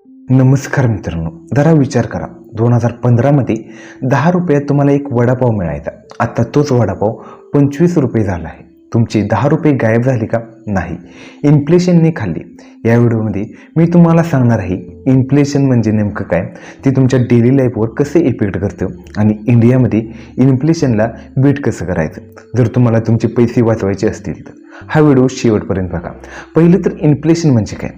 नमस्कार मित्रांनो, जरा विचार करा. 2015 मध्ये 10 रुपयात तुम्हाला एक वडापाव मिळायचा. आता तोच वडापाव 25 रुपये झाला आहे. तुमचे 10 रुपये गायब झाले का? नाही, इन्फ्लेशनने खाल्ली. या व्हिडिओमध्ये मी तुम्हाला सांगणार आहे इन्फ्लेशन म्हणजे नेमकं काय, ते तुमच्या डेली लाईफवर कसे इफेक्ट करतं आणि इंडियामध्ये इन्फ्लेशनला बीट कसं करायचं. जर तुम्हाला तुमचे पैसे वाचवायचे असतील तर हा व्हिडिओ शेवटपर्यंत बघा. पहिलं तर इन्फ्लेशन म्हणजे काय,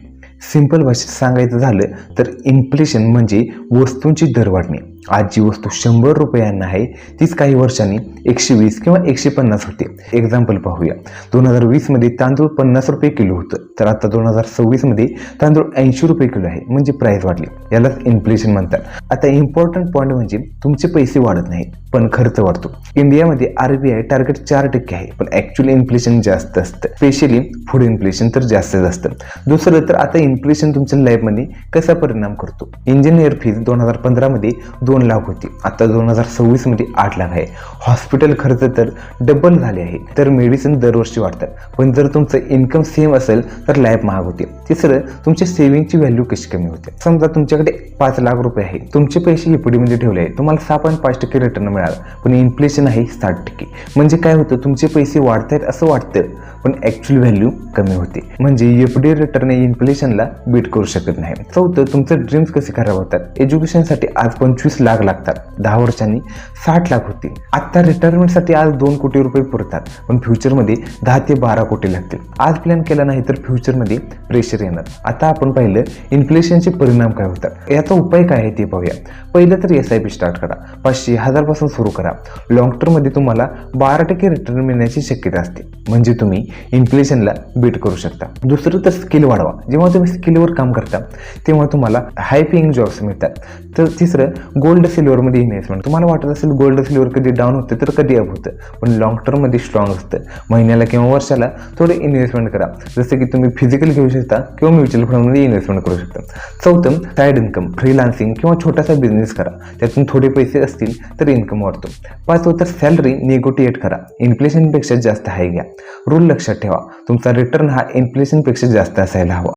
सिंपल भाषेत सांगायचं झालं तर इन्फ्लेशन म्हणजे वस्तूंची दर वाढणे. आज जी वस्तू 100 रुपयांना आहे तीच काही वर्षांनी 120 किंवा 150 होते. एक्झाम्पल पाहूया. 2020 मध्ये तांदूळ 50 रुपये किलो होतं, तर आता 2026 मध्ये तांदूळ 80 रुपये किलो आहे. म्हणजे प्राइस वाढली, यालाच इन्फ्लेशन म्हणतात. आता इम्पॉर्टंट पॉईंट म्हणजे तुमचे पैसे वाढत नाहीत पण खर्च वाढतो. इंडियामध्ये RBI टार्गेट 4% आहे, पण ऍक्च्युअली इन्फ्लेशन जास्त असतं. स्पेशली फूड इन्फ्लेशन तर जास्तच असतं. दुसरं तर आता इन्फ्लेशन तुमच्या लाईफमध्ये कसा परिणाम करतो. इंजिनियर फीज 2015 मध्ये 2 लाख होती, आता 2026 मध्ये 8 लाख आहे. हॉस्पिटल खर्च तर डबल झाले आहे. तर मेडिसिन दरवर्षी वाढतात, पण जर तुमचं इन्कम सेम असेल तर लाईफ महाग होते. तिसरं, तुमच्या सेव्हिंगची व्हॅल्यू कशी कमी होते. समजा तुमच्याकडे 5 लाख रुपये आहे, तुमचे पैसे FD मध्ये ठेवले आहे, तुम्हाला 6.5% रिटर्न मिळाला, पण इन्फ्लेशन आहे 60%. म्हणजे काय होतं, तुमचे पैसे वाढतायत असं वाटतं पण ऍक्च्युअल व्हॅल्यू कमी होते. म्हणजे FD रिटर्न इन्फ्लेशनला बीट करू शकत नाही. चौथं, तुमचं ड्रीम्स कसे खराब होतात. एज्युकेशनसाठी आज 25 लाख लागतात, 10 वर्षांनी 60 लाख होतील. आता रिटायरमेंटसाठी आज 2 कोटी रुपये पुरतात, पण फ्युचरमध्ये 10 ते 12 कोटी लागतील. आज प्लॅन केला नाही तर फ्युचरमध्ये प्रेशर येणार. आता आपण पाहिलं इन्फ्लेशनचे परिणाम काय होतात. याचा उपाय काय आहे ते पाहूया. पहिलं तर SIP स्टार्ट करा. 500, 1000 पासून सुरू करा. लॉंग टर्म मध्ये तुम्हाला 12% रिटर्न मिळण्याची शक्यता असते, म्हणजे तुम्ही इन्फ्लेशनला बीट करू शकता. दुसरं तर स्किल वाढवा. जेव्हा तुम्ही स्किलवर काम करता तेव्हा तुम्हाला हाय पेइंग जॉब्स मिळतात. तर तिसरं, गोल्ड सिल्वर मध्ये इन्व्हेस्टमेंट. तुम्हाला वाटत असेल गोल्ड सिल्वर कधी डाऊन होतं तर कधी अप होतं, पण लॉंग टर्म मध्ये स्ट्रॉंग असतं. महिन्याला किंवा वर्षाला थोडे इन्व्हेस्टमेंट करा, जसं की तुम्ही फिजिकल घेऊ शकता किंवा म्युच्युअल फंडमध्ये इन्व्हेस्टमेंट करू शकता. चौथं, साईड इन्कम, फ्रीलान्सिंग किंवा छोटासा बिझनेस करा, त्यातून थोडे पैसे असतील तर इन्कम वाढतो. पाचवं तर सॅलरी निगोटिएट करा, इन्फ्लेशनपेक्षा जास्त हाय घ्या. रूल लक्षात ठेवा, तुमचा रिटर्न हा इन्फ्लेशनपेक्षा जास्त असायला हवा.